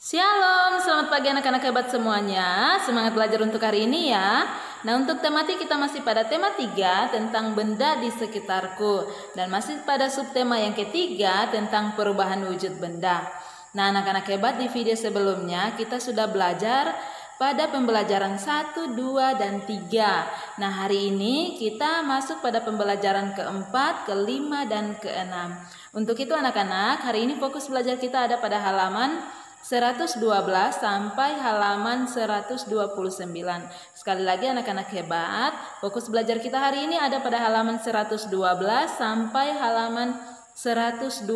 Shalom, selamat pagi anak-anak hebat semuanya. Semangat belajar untuk hari ini ya. Nah, untuk tematik kita masih pada tema 3 tentang benda di sekitarku. Dan masih pada subtema yang ketiga tentang perubahan wujud benda. Nah, anak-anak hebat, di video sebelumnya kita sudah belajar pada pembelajaran 1, 2, dan 3. Nah, hari ini kita masuk pada pembelajaran keempat, kelima, dan keenam. Untuk itu anak-anak, hari ini fokus belajar kita ada pada halaman 112 sampai halaman 129. Sekali lagi anak-anak hebat, fokus belajar kita hari ini ada pada halaman 112 sampai halaman 129.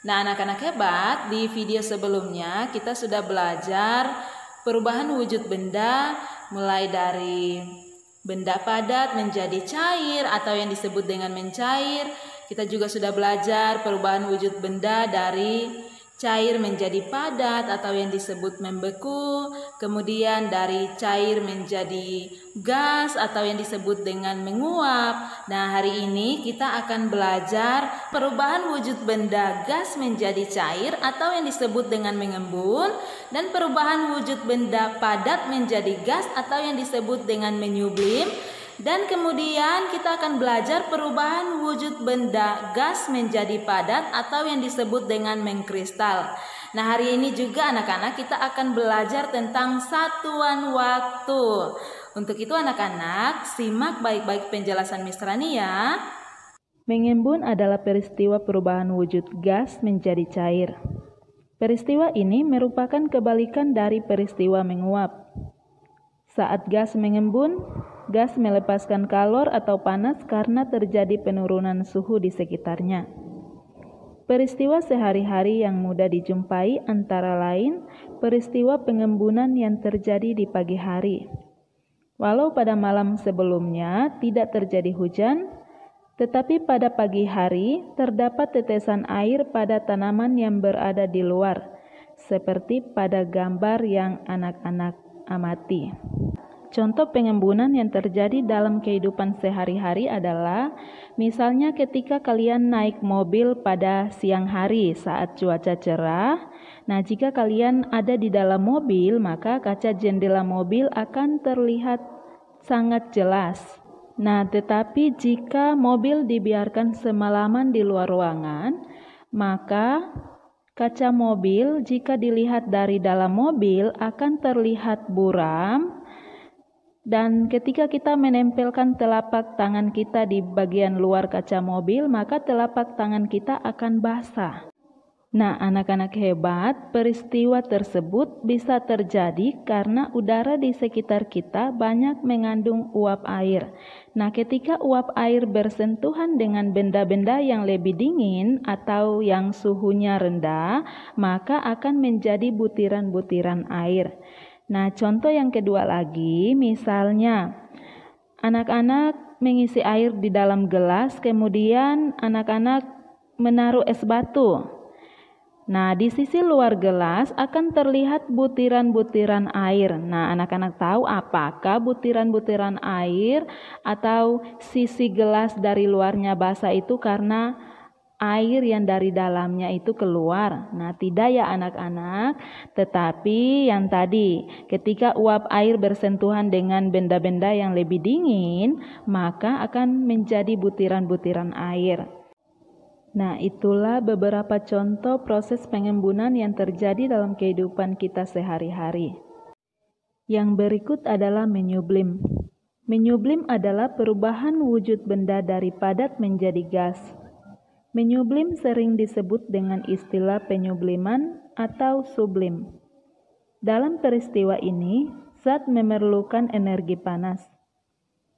Nah, anak-anak hebat, di video sebelumnya kita sudah belajar perubahan wujud benda mulai dari benda padat menjadi cair atau yang disebut dengan mencair. Kita juga sudah belajar perubahan wujud benda dari cair menjadi padat atau yang disebut membeku, kemudian dari cair menjadi gas atau yang disebut dengan menguap. Nah, hari ini kita akan belajar perubahan wujud benda gas menjadi cair atau yang disebut dengan mengembun, dan perubahan wujud benda padat menjadi gas atau yang disebut dengan menyublim. Dan kemudian kita akan belajar perubahan wujud benda gas menjadi padat atau yang disebut dengan mengkristal. Nah, hari ini juga anak-anak kita akan belajar tentang satuan waktu. Untuk itu anak-anak simak baik-baik penjelasan Miss Rani ya. Mengembun adalah peristiwa perubahan wujud gas menjadi cair. Peristiwa ini merupakan kebalikan dari peristiwa menguap. Saat gas mengembun, gas melepaskan kalor atau panas karena terjadi penurunan suhu di sekitarnya. Peristiwa sehari-hari yang mudah dijumpai antara lain peristiwa pengembunan yang terjadi di pagi hari. Walau pada malam sebelumnya tidak terjadi hujan, tetapi pada pagi hari terdapat tetesan air pada tanaman yang berada di luar, seperti pada gambar yang anak-anak amati. Contoh pengembunan yang terjadi dalam kehidupan sehari-hari adalah misalnya ketika kalian naik mobil pada siang hari saat cuaca cerah. Nah, jika kalian ada di dalam mobil, maka kaca jendela mobil akan terlihat sangat jelas. Nah, tetapi jika mobil dibiarkan semalaman di luar ruangan, maka kaca mobil jika dilihat dari dalam mobil akan terlihat buram. Dan ketika kita menempelkan telapak tangan kita di bagian luar kaca mobil, maka telapak tangan kita akan basah. Nah, anak-anak hebat, peristiwa tersebut bisa terjadi karena udara di sekitar kita banyak mengandung uap air. Nah, ketika uap air bersentuhan dengan benda-benda yang lebih dingin atau yang suhunya rendah, maka akan menjadi butiran-butiran air. Nah, contoh yang kedua lagi, misalnya anak-anak mengisi air di dalam gelas, kemudian anak-anak menaruh es batu. Nah, di sisi luar gelas akan terlihat butiran-butiran air. Nah, anak-anak tahu apakah butiran-butiran air atau sisi gelas dari luarnya basah itu karena air yang dari dalamnya itu keluar? Nah, tidak ya anak-anak, tetapi yang tadi ketika uap air bersentuhan dengan benda-benda yang lebih dingin, maka akan menjadi butiran-butiran air. Nah, itulah beberapa contoh proses pengembunan yang terjadi dalam kehidupan kita sehari-hari. Yang berikut adalah menyublim. Menyublim adalah perubahan wujud benda dari padat menjadi gas. Menyublim sering disebut dengan istilah penyubliman atau sublim. Dalam peristiwa ini, zat memerlukan energi panas.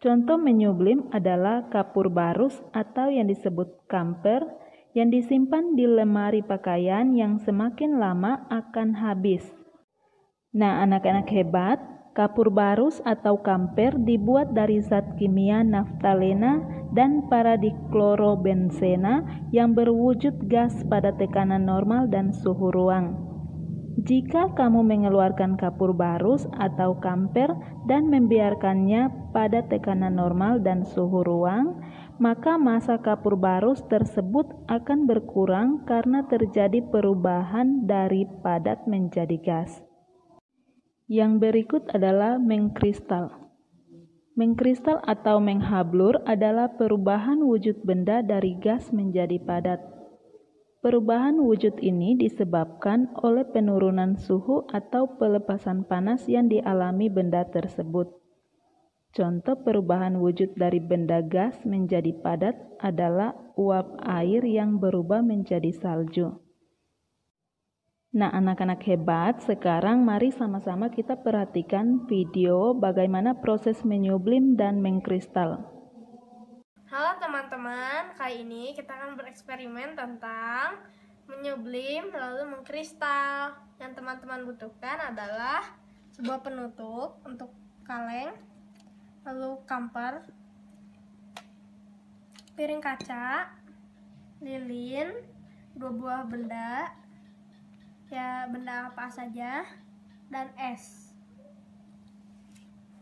Contoh menyublim adalah kapur barus atau yang disebut kamper yang disimpan di lemari pakaian yang semakin lama akan habis. Nah, anak-anak hebat, kapur barus atau kamper dibuat dari zat kimia naftalena dan paradiklorobenzena yang berwujud gas pada tekanan normal dan suhu ruang. Jika kamu mengeluarkan kapur barus atau kamper dan membiarkannya pada tekanan normal dan suhu ruang, maka masa kapur barus tersebut akan berkurang karena terjadi perubahan dari padat menjadi gas. Yang berikut adalah mengkristal. Mengkristal atau menghablur adalah perubahan wujud benda dari gas menjadi padat. Perubahan wujud ini disebabkan oleh penurunan suhu atau pelepasan panas yang dialami benda tersebut. Contoh perubahan wujud dari benda gas menjadi padat adalah uap air yang berubah menjadi salju. Nah, anak-anak hebat, sekarang mari sama-sama kita perhatikan video bagaimana proses menyublim dan mengkristal. Halo teman-teman, kali ini kita akan bereksperimen tentang menyublim lalu mengkristal. Yang teman-teman butuhkan adalah sebuah penutup untuk kaleng, lalu kamper, piring kaca, lilin, 2 buah benda, ya benda apa saja, dan es.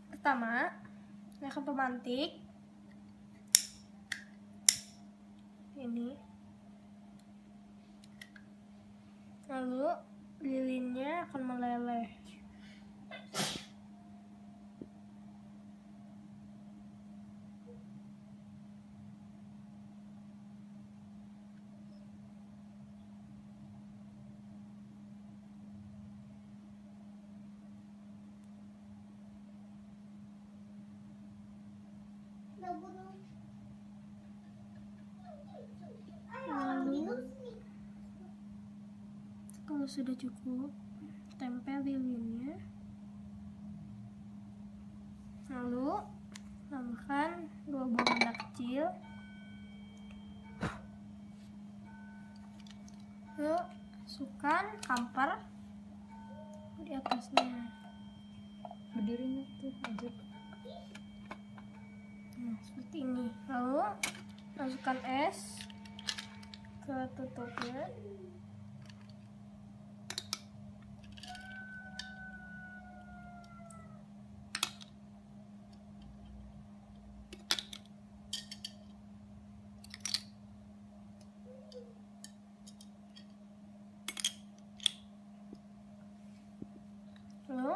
Pertama, akan pemantik ini, lalu lilinnya akan meleleh. Lalu kalau sudah cukup, tempel lilinnya, lalu tambahkan 2 buah benda kecil, lalu masukkan kamper di atasnya. Berdirinya tuh aja. Nah, seperti ini. Lalu masukkan es ke tutupnya. Lalu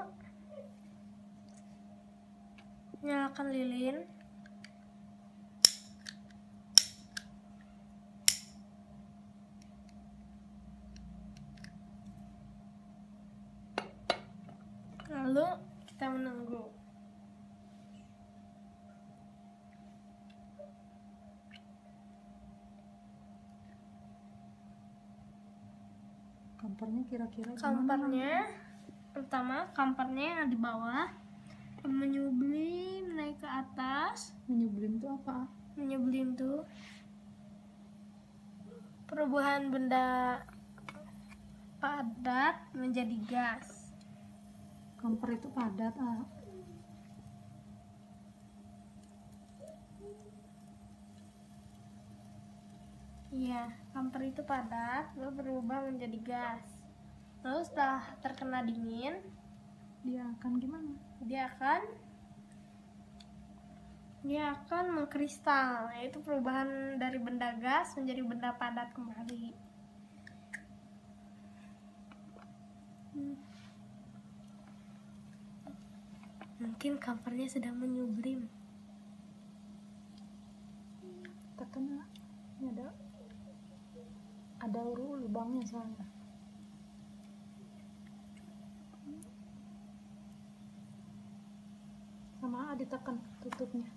nyalakan lilin. Lalu kita menunggu. Kampernya kira-kira Pertama kampernya yang di bawah, menyublim naik ke atas. Menyublim itu apa? Menyublim tuh perubahan benda padat menjadi gas. Kamper itu padat, Iya, kamper itu padat lalu berubah menjadi gas. Lalu setelah terkena dingin, dia akan gimana? Dia akan mengkristal, yaitu perubahan dari benda gas menjadi benda padat kembali. Mungkin kampernya sedang menyublim. Tekan, ini ada lubangnya soalnya. Sama ditekan tutupnya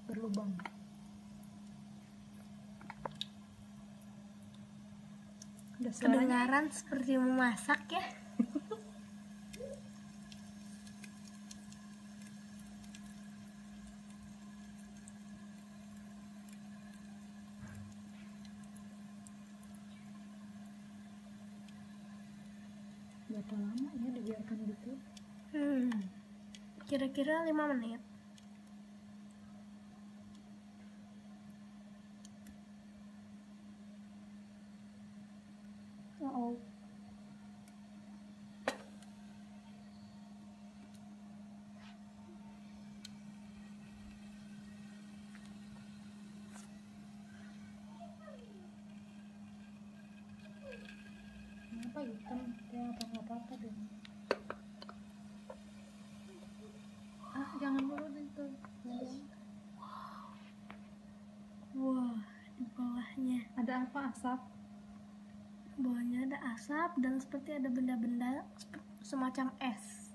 berlubang. Kedengaran seperti memasak ya. Berapa lama ya dibiarkan gitu? Kira-kira 5 menit. Oh. hitam dia apa-apa deh. Jangan dulu itu. Wah, di bawahnya Ada apa, asap? bawahnya ada asap dan seperti ada benda-benda semacam es.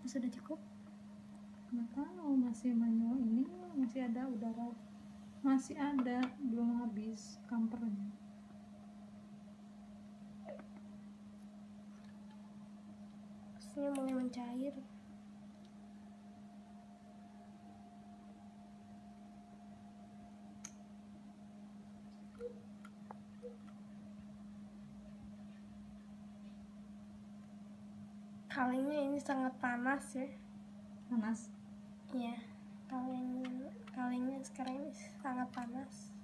Sudah cukup? Nggak tahu, masih menyala ini, masih ada udara, masih ada, belum habis kampernya. Esnya mulai mencair. Kalengnya ini sangat panas ya. Panas. Iya, kalengnya sekarang ini sangat panas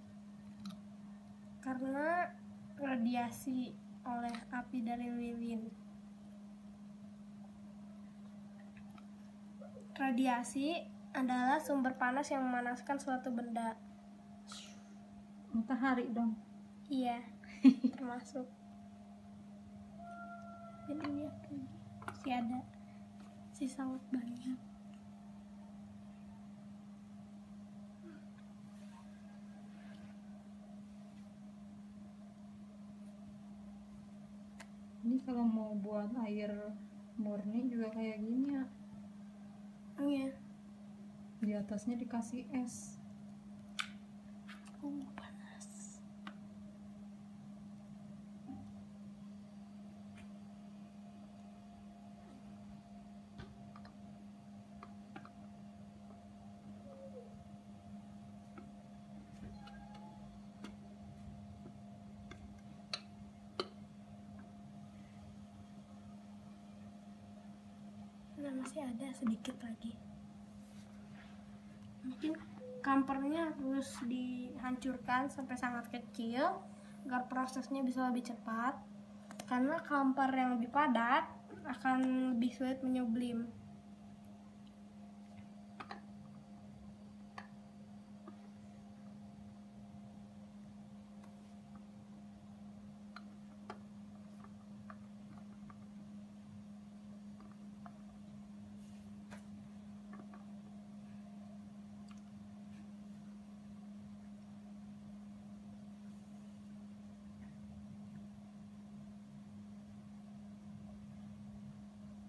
karena radiasi oleh api dari lilin. Radiasi adalah sumber panas yang memanaskan suatu benda. Matahari dong. Iya, termasuk. Jadi lihat lagi, masih ada sisa banyak. Ini kalau mau buat air murni juga kayak gini ya. Iya. Di atasnya dikasih es. Panas. Nah, masih ada sedikit lagi. Mungkin kampernya harus dihancurkan sampai sangat kecil agar prosesnya bisa lebih cepat, karena kamper yang lebih padat akan lebih sulit menyublim.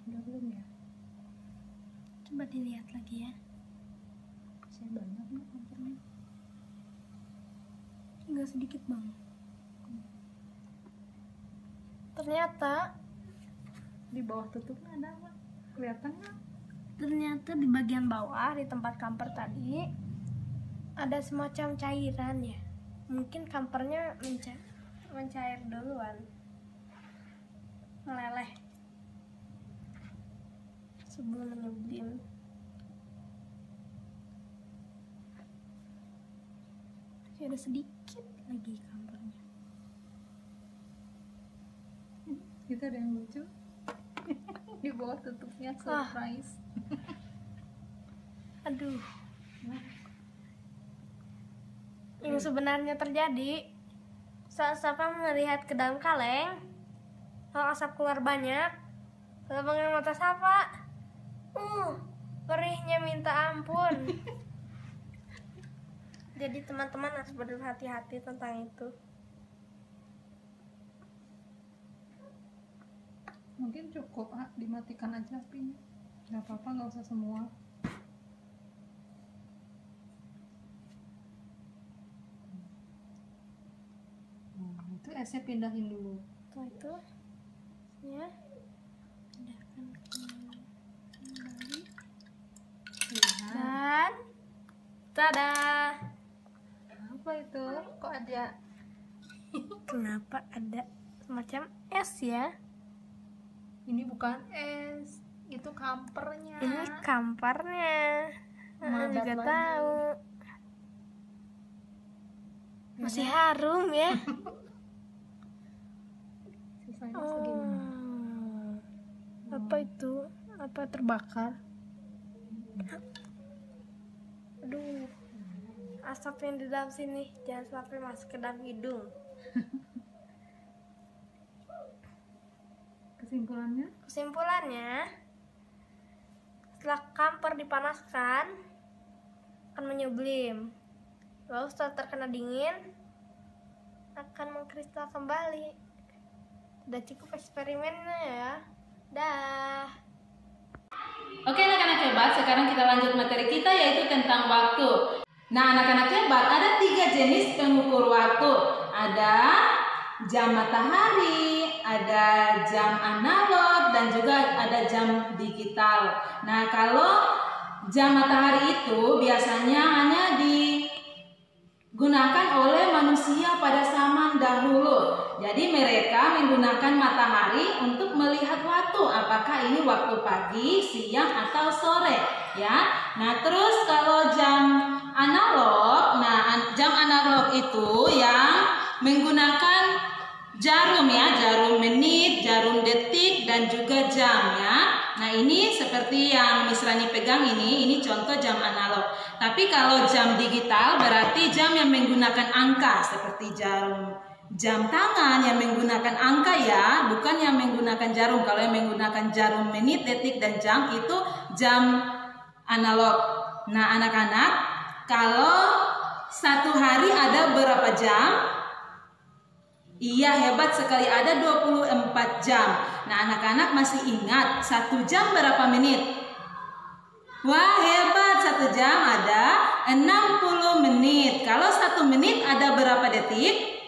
Udah belum ya? Coba dilihat lagi ya. Masih banyak nih kampernya. Tinggal sedikit banget. Ternyata Di bawah tutupnya ada apa? Kelihatan nggak? ternyata di bagian bawah di tempat kamper tadi ada semacam cairan ya. Mungkin kampernya mencair duluan, meleleh sebelum menyublim. Masih ada sedikit lagi kampernya. Itu ada yang lucu. Di bawah tutupnya surprise. Aduh. Yang sebenarnya terjadi saat Safa melihat ke dalam kaleng, lalu asap keluar banyak. Lapangan mata Safa, perihnya minta ampun. Jadi teman-teman harus berhati-hati tentang itu. Mungkin cukup dimatikan aja apinya. Nggak apa-apa, nggak usah semua. Nah, itu esnya pindahin dulu. Setelah itu, ya, pindahkan kembali. Lihat. Dan, tada! Apa itu? Kok ada? Kenapa ada semacam es ya? Ini bukan es, itu kampernya. Ini kamparnya. Madat Juga lagi. tahu. Masih harum ya. Sisanya segini. Apa itu? Apa terbakar? Aduh, asap yang di dalam sini jangan sampai masuk ke dalam hidung. Kesimpulannya, setelah kamper dipanaskan akan menyublim. Lalu setelah terkena dingin akan mengkristal kembali. Udah cukup eksperimennya ya. Dah. Oke anak-anak hebat, sekarang kita lanjut materi kita yaitu tentang waktu. Nah anak-anak hebat, ada 3 jenis pengukur waktu. Ada jam matahari, ada jam analog, dan juga ada jam digital. Nah kalau jam matahari itu biasanya hanya digunakan oleh manusia pada zaman dahulu. Jadi mereka menggunakan matahari untuk melihat waktu, apakah ini waktu pagi, siang, atau sore ya. Nah terus kalau jam analog, jam analog itu yang menggunakan jarum ya, jarum menit, jarum detik, dan juga jam ya. Nah ini seperti yang Miss Rani pegang ini contoh jam analog. Tapi kalau jam digital berarti jam yang menggunakan angka, seperti jam tangan yang menggunakan angka ya, bukan yang menggunakan jarum. Kalau yang menggunakan jarum menit, detik, dan jam itu jam analog. Nah anak-anak, kalau satu hari ada berapa jam? Iya, hebat sekali, ada 24 jam. Nah anak-anak masih ingat 1 jam berapa menit? Wah hebat, 1 jam ada 60 menit. Kalau 1 menit ada berapa detik?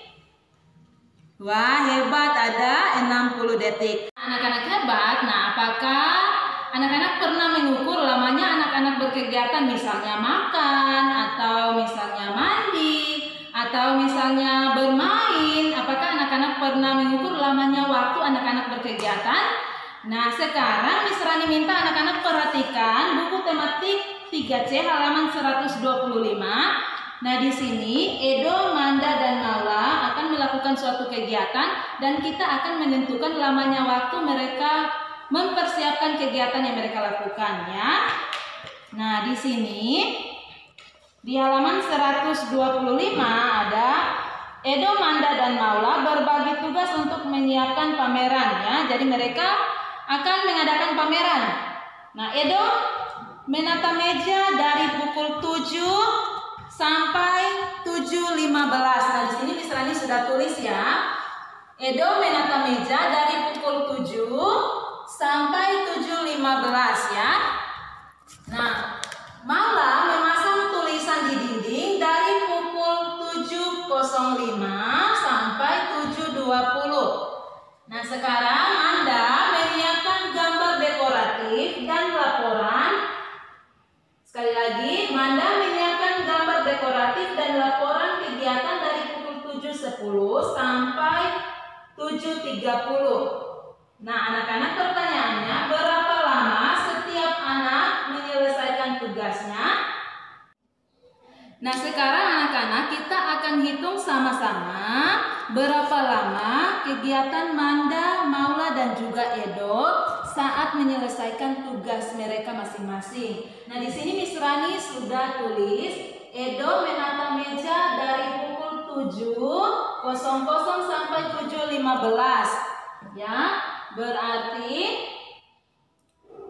Wah hebat, ada 60 detik. Anak-anak hebat, nah apakah anak-anak pernah mengukur lamanya anak-anak berkegiatan, misalnya makan, atau misalnya mandi, atau misalnya bermain? Apakah anak-anak pernah mengukur lamanya waktu anak-anak berkegiatan? Nah sekarang Miss Rani minta anak-anak perhatikan buku tematik 3C halaman 125. Nah di sini Edo, Manda, dan Maula akan melakukan suatu kegiatan dan kita akan menentukan lamanya waktu mereka mempersiapkan kegiatan yang mereka lakukan ya. Nah di sini di halaman 125 ada Edo, Manda, dan Maula berbagi tugas untuk menyiapkan pameran ya. Jadi mereka akan mengadakan pameran. Nah Edo menata meja dari pukul 7 sampai 7.15. Nah di sini Miss Rani sudah tulis ya. Edo menata meja dari pukul 7 sampai 7.15 ya. Nah, Maula memasang tulisan di dinding dari pukul 7.05 sampai 7.20. Nah, sekarang Anda menyiapkan gambar dekoratif dan laporan. Sekali lagi, Manda menyiapkan gambar dekoratif dan laporan kegiatan dari pukul 7.10 sampai 7.30. Nah, anak-anak pertanyaannya, berapa lama setiap anak menyelesaikan tugasnya? Nah, sekarang anak-anak kita akan hitung sama-sama berapa lama kegiatan Manda, Maula, dan juga Edo saat menyelesaikan tugas mereka masing-masing. Nah, di sini Miss Rani sudah tulis Edo menata meja dari pukul 7.00 sampai 7.15. Ya, berarti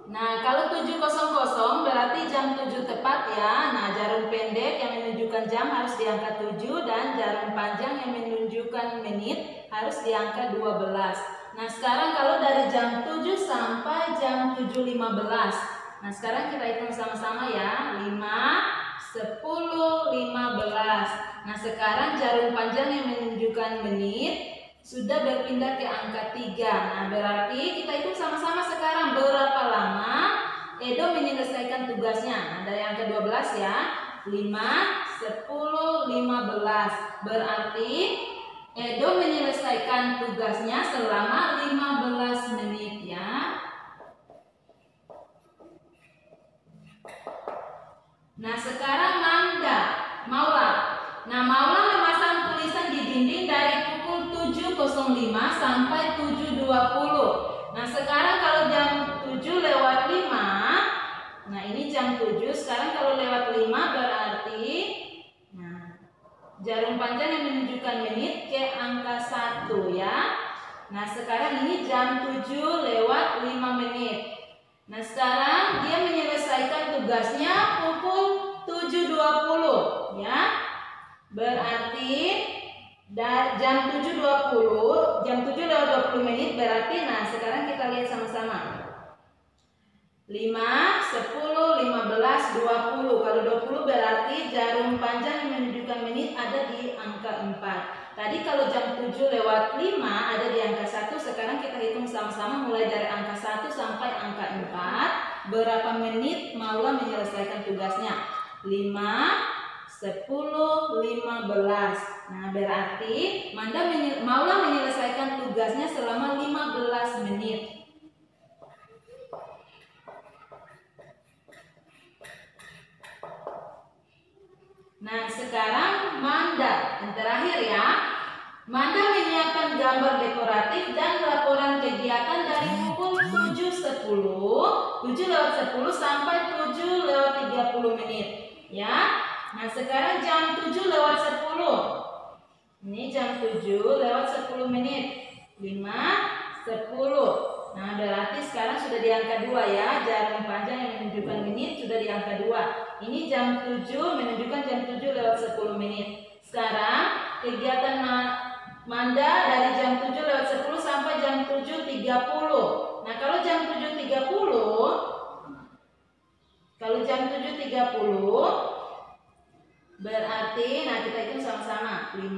nah kalau 7.00 berarti jam 7 tepat ya. Nah, jarum pendek yang menunjukkan jam harus di angka 7 dan jarum panjang yang menunjukkan menit harus di angka 12. Nah, sekarang kalau dari jam 7 sampai jam 7.15. Nah, sekarang kita hitung sama-sama ya. 5, 10, 15. Nah, sekarang jarum panjang yang menunjukkan menit sudah berpindah ke angka 3. Nah, berarti kita hitung sama-sama sekarang berapa lama Edo menyelesaikan tugasnya. Nah, dari angka 12 ya. 5, 10, 15. Berarti Edo menyelesaikan tugasnya selama 15 menit ya. Nah, sekarang Manda, Maula. Nah, Maula memasang tulisan di dinding dari pukul 7.05 sampai 7.20. Nah, sekarang kalau jam 7:05, nah ini jam 7, sekarang kalau lewat 5 berarti jarum panjang yang menunjukkan menit ke angka 1 ya. Nah, sekarang ini jam 7 lewat 5 menit. Nah, sekarang dia menyelesaikan tugasnya pukul 7.20 ya. Berarti jam 7.20, jam 7 lewat 20 menit berarti, nah sekarang kita lihat sama-sama. 5, 10, 15, 20. Kalau 20 berarti jarum panjang yang menunjukkan menit ada di angka 4. Tadi kalau jam 7 lewat 5 ada di angka 1, sekarang kita hitung sama-sama mulai dari angka 1 sampai angka 4. Berapa menit Maula menyelesaikan tugasnya? 5, 10, 15. Nah, berarti Maula menyelesaikan tugasnya selama 15 menit. Nah, sekarang Manda, yang terakhir ya. Manda menyiapkan gambar dekoratif dan laporan kegiatan dari pukul 7.10, 7 lewat 10 sampai 7 lewat 30 menit. Ya. Nah, sekarang jam 7 lewat 10. Ini jam 7 lewat 10 menit. 5, 10. Nah, berarti sekarang sudah di angka 2 ya. Jarum panjang yang menunjukkan menit sudah di angka 2. Ini jam 7 menunjukkan jam 7 lewat 10 menit. Sekarang kegiatan Manda dari jam 7 lewat 10 sampai jam 7.30. Nah, kalau jam 7.30 berarti, nah kita hitung sama-sama. 5,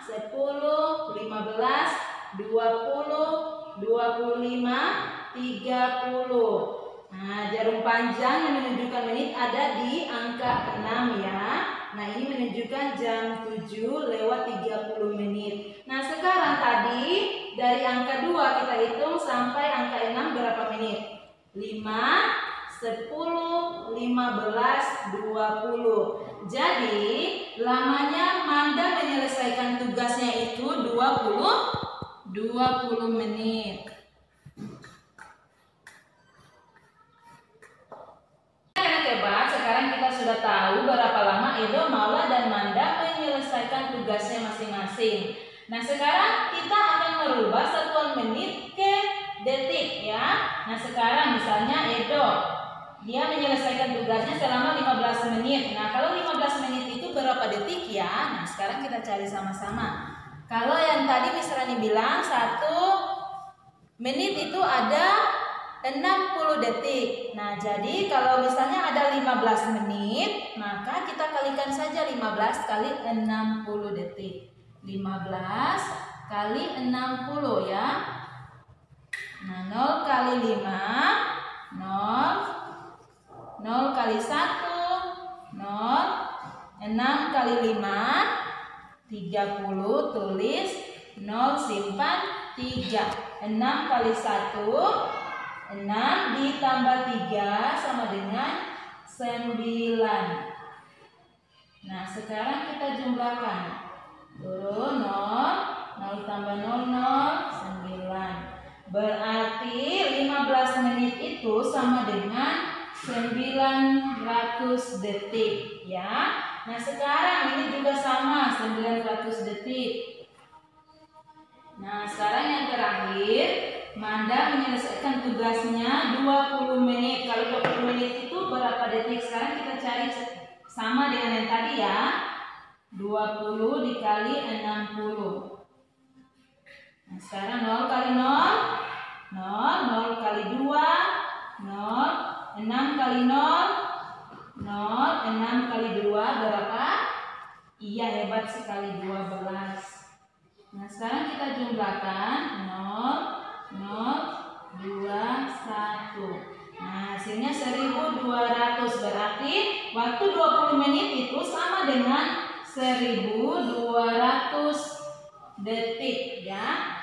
10, 15, 20, 25, 30. Nah, jarum panjang yang menunjukkan menit ada di angka 6 ya. Nah, ini menunjukkan jam 7 lewat 30 menit. Nah, sekarang tadi dari angka 2 kita hitung sampai angka 6 berapa menit? 5, 10, 15, 20. Jadi, lamanya Manda menyelesaikan tugasnya itu 20 menit. Sekarang kita sudah tahu berapa lama Edo, Maula, dan Manda menyelesaikan tugasnya masing-masing. Nah, sekarang kita akan merubah satuan menit ke detik ya. Nah, sekarang misalnya Edo, dia menyelesaikan tugasnya selama 15 menit. Nah, kalau 15 menit itu berapa detik ya? Nah, sekarang kita cari sama-sama. Kalau yang tadi Miss Rani bilang 1 menit itu ada 60 detik. Nah, jadi kalau misalnya ada 15 menit, maka kita kalikan saja 15 kali 60 detik. 15 kali 60 ya. Nah, 0 kali 5, 0. 0 kali 1, 0. 6 kali 5, 30. Tulis 0, simpan 3. 6 kali 1, 6 ditambah 3 sama dengan 9. Nah, sekarang kita jumlahkan. Turun 0, 0 tambah 0, 0, 9. Berarti 15 menit itu sama dengan 900 detik ya. Nah, sekarang ini juga sama 900 detik. Nah, sekarang yang terakhir, Manda menyelesaikan tugasnya 20 menit. Kalau 20 menit itu berapa detik? Sekarang kita cari sama dengan yang tadi ya. 20 dikali 60. Nah, sekarang 0 kali 0, 0. 0 kali 2, 0. 6 kali 0, 0. 6 kali 2 berapa? Iya, hebat sekali, 12. Nah, sekarang kita jumlahkan 0, 0, 2, 1. Nah, hasilnya 1200. Berarti waktu 20 menit itu sama dengan 1200 detik ya.